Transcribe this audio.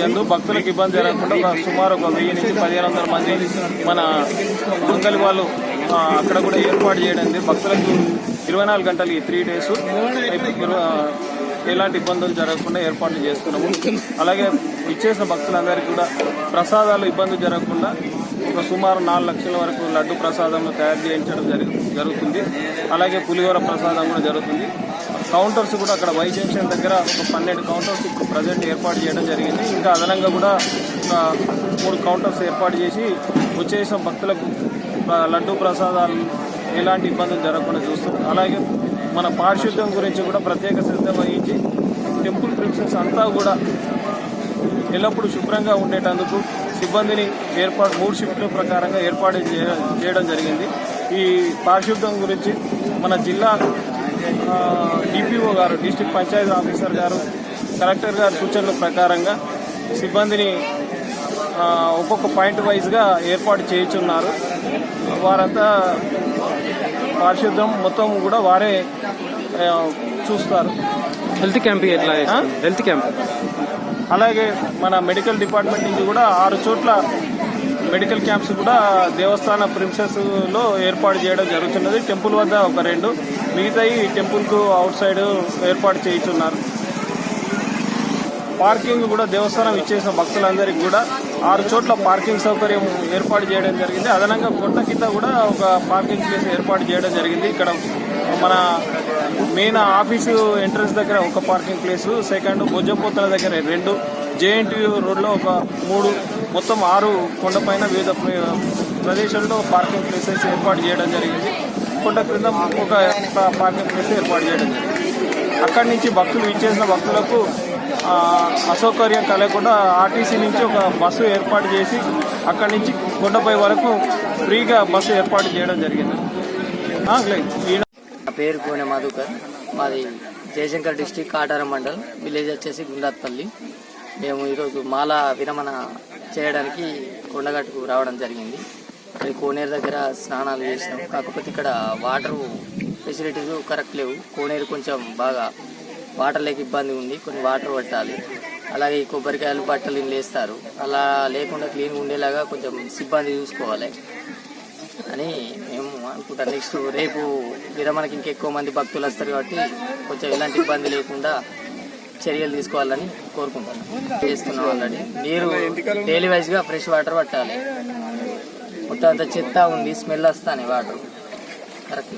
ఎందు భక్తులకు ఇబ్బంది జరగకుండా సుమారు 1000 నుంచి 1500 మంది మన మంగళ వాళ్ళు అక్కడ కూడా ఏర్పాటు చేయడం భక్తులకు 24 గంటలు ఈ 3 days ఎలాంటి ఇబ్బందులు జరగకుండా ఏర్పాట్లు చేస్తున్నాము. అలాగే ఇచ్చేసిన భక్తులందరికీ కూడా ప్రసాదాలు ఇబ్బంది జరగకుండా ఒక సుమారు 4 లక్షల వరకు లడ్డు ప్రసాదం తయారు చేయించడం జరుగుతుంది. అలాగే పులిహోర ప్రసాదం కూడా జరుగుతుంది. కౌంటర్స్ కూడా అక్కడ వై జంక్షన్ దగ్గర ఒక 12 కౌంటర్స్ ఇప్పుడు ప్రజెంట్ ఏర్పాటు చేయడం జరిగింది. ఇంకా అదనంగా కూడా ఒక 3 కౌంటర్స్ ఏర్పాటు చేసి వచ్చేసిన భక్తులకు లడ్డు ప్రసాదాలు ఎలాంటి ఇబ్బందులు జరగకుండా చూస్తాం. అలాగే మన పారిశుద్ధ్యం గురించి కూడా ప్రత్యేక శ్రద్ధ వహించి టెంపుల్ ప్రిన్సెస్ అంతా కూడా ఎల్లప్పుడూ శుభ్రంగా ఉండేటందుకు సిబ్బందిని 3 షిఫ్ట్ల ప్రకారంగా ఏర్పాటు చేయడం జరిగింది. ఈ పారిశుద్ధ్యం గురించి మన జిల్లా డిపిఓ గారు, డిస్ట్రిక్ట్ పంచాయతీ ఆఫీసర్ గారు, కలెక్టర్ గారి సూచనల ప్రకారంగా సిబ్బందిని ఒక్కొక్క పాయింట్ వైజ్గా ఏర్పాటు చేయించున్నారు. వారంతా పారిశుద్ధ్యం మొత్తం కూడా వారే చూస్తారు. హెల్త్ క్యాంప్ ఎట్లా? హెల్త్ క్యాంప్ అలాగే మన మెడికల్ డిపార్ట్మెంట్ నుంచి కూడా 6 చోట్ల మెడికల్ క్యాంప్స్ కూడా దేవస్థాన ప్రిన్సెస్లో ఏర్పాటు చేయడం జరుగుతున్నది. టెంపుల్ వద్ద ఒక 2, మిగతాయి టెంపుల్కు అవుట్ సైడ్ ఏర్పాటు చేయించున్నారు. పార్కింగ్ కూడా దేవస్థానం ఇచ్చేసిన భక్తులందరికీ కూడా 6 చోట్ల పార్కింగ్ సౌకర్యం ఏర్పాటు చేయడం జరిగింది. అదనంగా కొండ కింద కూడా ఒక పార్కింగ్ ప్లేస్ ఏర్పాటు చేయడం జరిగింది. ఇక్కడ మన మెయిన్ ఆఫీసు ఎంట్రన్స్ దగ్గర ఒక పార్కింగ్ ప్లేసు, సెకండ్ భోజపోతల దగ్గర 2, జేఎన్టీయూ రోడ్లో ఒక 3, మొత్తం 6 కొండపైన వివిధ ప్రదేశాల్లో పార్కింగ్ ప్లేసెస్ ఏర్పాటు చేయడం జరిగింది. కొండ క్రింద ఒక పార్కింగ్ ప్లేస్ ఏర్పాటు చేయడం జరిగింది. అక్కడి నుంచి భక్తులు ఇచ్చేసిన భక్తులకు అసౌకర్యం కలగకుండా ఆర్టీసీ నుంచి ఒక బస్సు ఏర్పాటు చేసి అక్కడి నుంచి కొండపై వరకు ఫ్రీగా బస్సు ఏర్పాటు చేయడం జరిగింది. నా పేరు కోనె మధుకర్. మాది జయశంకర్ డిస్టిక్ కాటారం మండల్, విలేజ్ వచ్చేసి గుండాత్పల్లి. మేము ఈరోజు మాల విరమణ చేయడానికి కొండగట్టుకు రావడం జరిగింది. అది కోనేరు దగ్గర స్నానాలు చేసినాం. కాకపోతే ఇక్కడ వాటర్ ఫెసిలిటీస్ కరెక్ట్ లేవు. కోనేరు కొంచెం బాగా వాటర్ లేక ఇబ్బంది ఉంది. కొన్ని వాటర్ పట్టాలి. అలాగే ఈ కొబ్బరికాయలు బట్టలు ఇల్లు వేస్తారు. అలా లేకుండా క్లీన్గా ఉండేలాగా కొంచెం సిబ్బంది చూసుకోవాలి అని మేము అనుకుంటాం. నెక్స్ట్ రేపు విరమణకి ఇంకెక్కువ మంది భక్తులు వస్తారు కాబట్టి కొంచెం ఎలాంటి ఇబ్బంది లేకుండా చర్యలు తీసుకోవాలని కోరుకుంటాను. చేస్తున్నాం. ఆల్రెడీ నీరు డైలీ వైజ్గా ఫ్రెష్ వాటర్ పట్టాలి. మొత్తం అంత చెత్త ఉంది, స్మెల్ వస్తాయి వాటర్ కరెక్ట్.